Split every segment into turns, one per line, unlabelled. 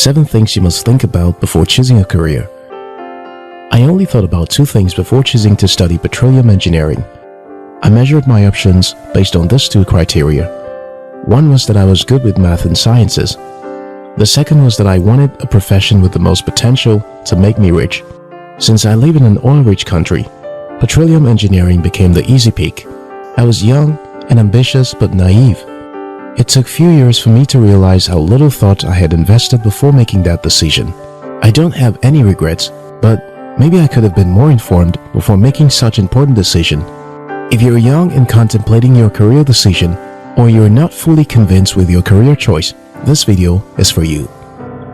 7 things you must think about before choosing a career. I only thought about 2 things before choosing to study petroleum engineering. I measured my options based on these 2 criteria. One was that I was good with math and sciences. The second was that I wanted a profession with the most potential to make me rich. Since I live in an oil-rich country, petroleum engineering became the easy pick. I was young and ambitious but naive. It took few years for me to realize how little thought I had invested before making that decision. I don't have any regrets, but maybe I could have been more informed before making such important decision. If you're young and contemplating your career decision, or you're not fully convinced with your career choice, this video is for you.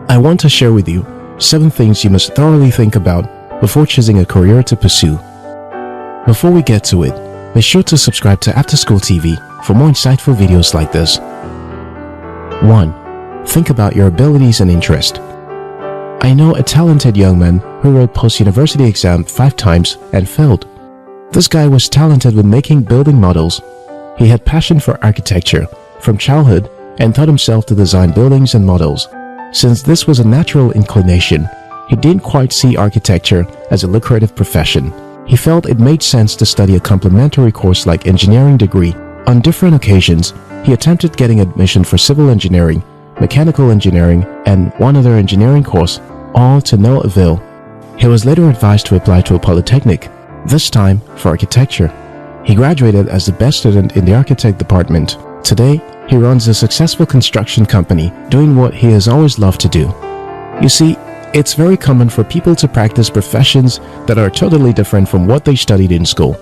I want to share with you 7 things you must thoroughly think about before choosing a career to pursue. Before we get to it, be sure to subscribe to After School TV for more insightful videos like this. 1. Think about your abilities and interest. I know a talented young man who wrote post-university exam 5 times and failed. This guy was talented with making building models. He had passion for architecture from childhood and taught himself to design buildings and models. Since this was a natural inclination, he didn't quite see architecture as a lucrative profession. He felt it made sense to study a complementary course like engineering degree. On different occasions, he attempted getting admission for civil engineering, mechanical engineering, and one other engineering course, all to no avail. He was later advised to apply to a polytechnic, this time for architecture. He graduated as the best student in the architect department. Today, he runs a successful construction company, doing what he has always loved to do. You see, it's very common for people to practice professions that are totally different from what they studied in school.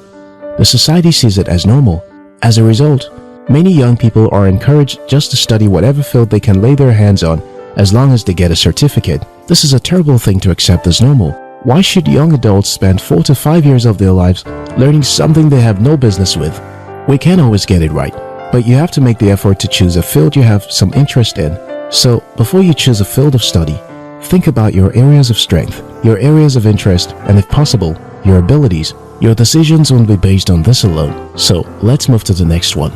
The society sees it as normal. As a result, many young people are encouraged just to study whatever field they can lay their hands on as long as they get a certificate. This is a terrible thing to accept as normal. Why should young adults spend 4 to 5 years of their lives learning something they have no business with? We can't always get it right, but you have to make the effort to choose a field you have some interest in. So, before you choose a field of study, think about your areas of strength, your areas of interest, and if possible, your abilities. Your decisions won't be based on this alone. So, let's move to the next one.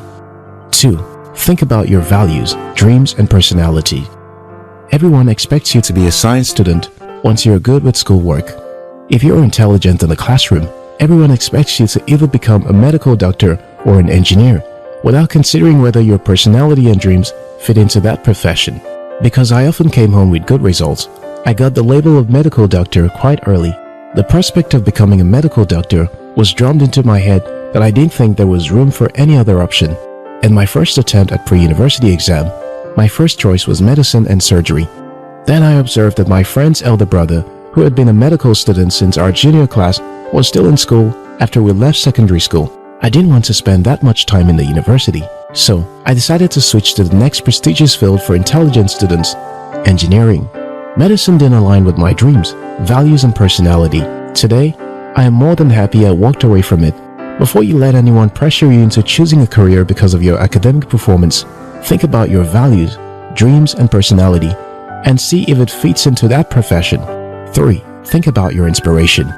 2. Think about your values, dreams, and personality. Everyone expects you to be a science student once you're good with schoolwork. If you're intelligent in the classroom, everyone expects you to either become a medical doctor or an engineer, without considering whether your personality and dreams fit into that profession. Because I often came home with good results, I got the label of medical doctor quite early. The prospect of becoming a medical doctor was drummed into my head that I didn't think there was room for any other option. In my first attempt at pre-university exam, my first choice was medicine and surgery. Then I observed that my friend's elder brother, who had been a medical student since our junior class, was still in school after we left secondary school. I didn't want to spend that much time in the university, so I decided to switch to the next prestigious field for intelligent students, engineering. Medicine didn't align with my dreams, values, and personality. Today, I am more than happy I walked away from it. Before you let anyone pressure you into choosing a career because of your academic performance, think about your values, dreams, and personality, and see if it fits into that profession. 3. Think about your inspiration.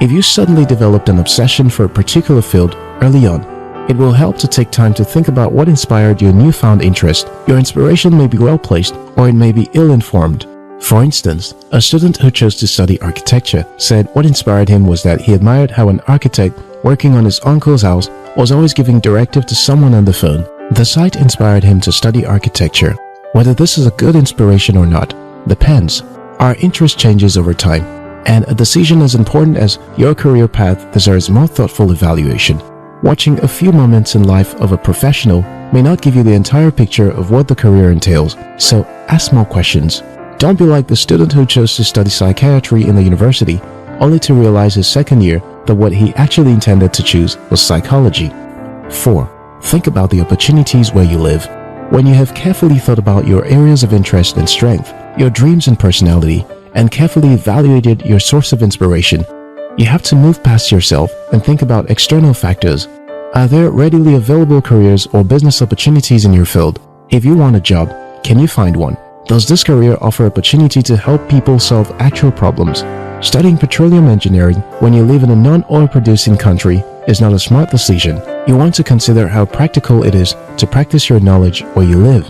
If you suddenly developed an obsession for a particular field early on, it will help to take time to think about what inspired your newfound interest. Your inspiration may be well-placed or it may be ill-informed. For instance, a student who chose to study architecture said what inspired him was that he admired how an architect working on his uncle's house was always giving directive to someone on the phone. The sight inspired him to study architecture. Whether this is a good inspiration or not depends. Our interest changes over time, and a decision as important as your career path deserves more thoughtful evaluation. Watching a few moments in life of a professional may not give you the entire picture of what the career entails, so ask more questions. Don't be like the student who chose to study psychiatry in the university, only to realize his second year that what he actually intended to choose was psychology. 4. Think about the opportunities where you live. When you have carefully thought about your areas of interest and strength, your dreams and personality, and carefully evaluated your source of inspiration, you have to move past yourself and think about external factors. Are there readily available careers or business opportunities in your field? If you want a job, can you find one? Does this career offer opportunity to help people solve actual problems? Studying petroleum engineering when you live in a non-oil producing country is not a smart decision. You want to consider how practical it is to practice your knowledge where you live.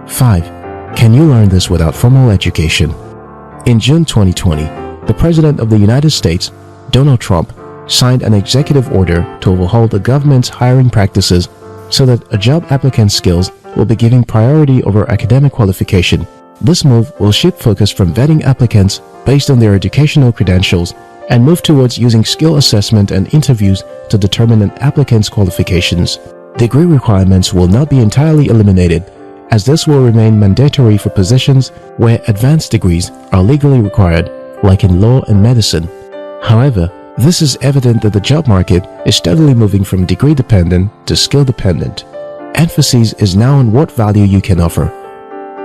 5. Can you learn this without formal education? In June 2020, the President of the United States, Donald Trump, signed an executive order to overhaul the government's hiring practices so that a job applicant's skills will be given priority over academic qualification. This move will shift focus from vetting applicants based on their educational credentials and move towards using skill assessment and interviews to determine an applicant's qualifications. Degree requirements will not be entirely eliminated, as this will remain mandatory for positions where advanced degrees are legally required, like in law and medicine. However, this is evident that the job market is steadily moving from degree-dependent to skill-dependent. Emphasis is now on what value you can offer.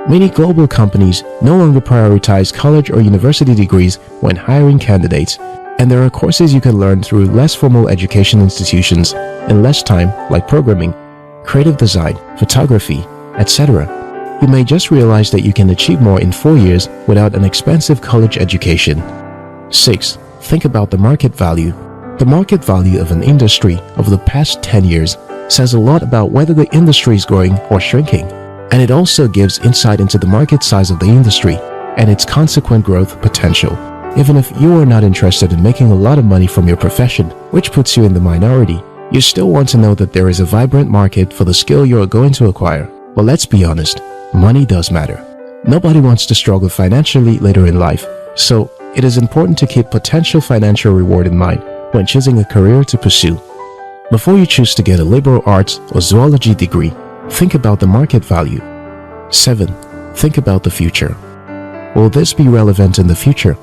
Many global companies no longer prioritize college or university degrees when hiring candidates, and there are courses you can learn through less formal education institutions in less time, like programming, creative design, photography, etc. You may just realize that you can achieve more in 4 years without an expensive college education. 6. Think about the market value. The market value of an industry over the past 10 years says a lot about whether the industry is growing or shrinking, and it also gives insight into the market size of the industry and its consequent growth potential. Even if you are not interested in making a lot of money from your profession, which puts you in the minority, you still want to know that there is a vibrant market for the skill you are going to acquire. But let's be honest, money does matter. Nobody wants to struggle financially later in life, so it is important to keep potential financial reward in mind when choosing a career to pursue. Before you choose to get a liberal arts or zoology degree, think about the market value. 7. Think about the future. Will this be relevant in the future?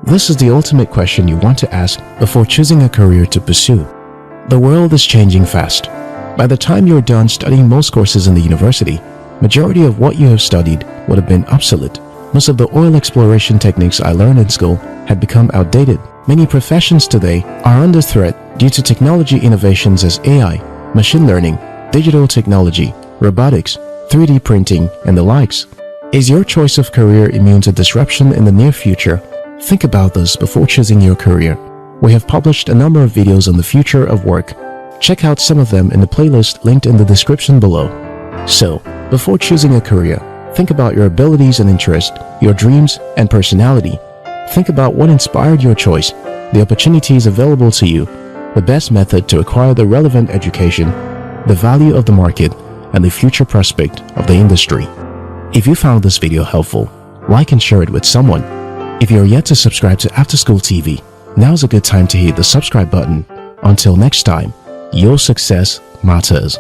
This is the ultimate question you want to ask before choosing a career to pursue. The world is changing fast. By the time you're done studying most courses in the university, majority of what you have studied would have been obsolete. Most of the oil exploration techniques I learned in school had become outdated. Many professions today are under threat due to technology innovations as AI, machine learning, digital technology, robotics, 3D printing, and the likes. Is your choice of career immune to disruption in the near future? Think about this before choosing your career. We have published a number of videos on the future of work. Check out some of them in the playlist linked in the description below. So, before choosing a career, think about your abilities and interests, your dreams and personality. Think about what inspired your choice, the opportunities available to you, the best method to acquire the relevant education, the value of the market, and the future prospect of the industry. If you found this video helpful, like and share it with someone. If you are yet to subscribe to After School TV, now's a good time to hit the subscribe button. Until next time, your success matters.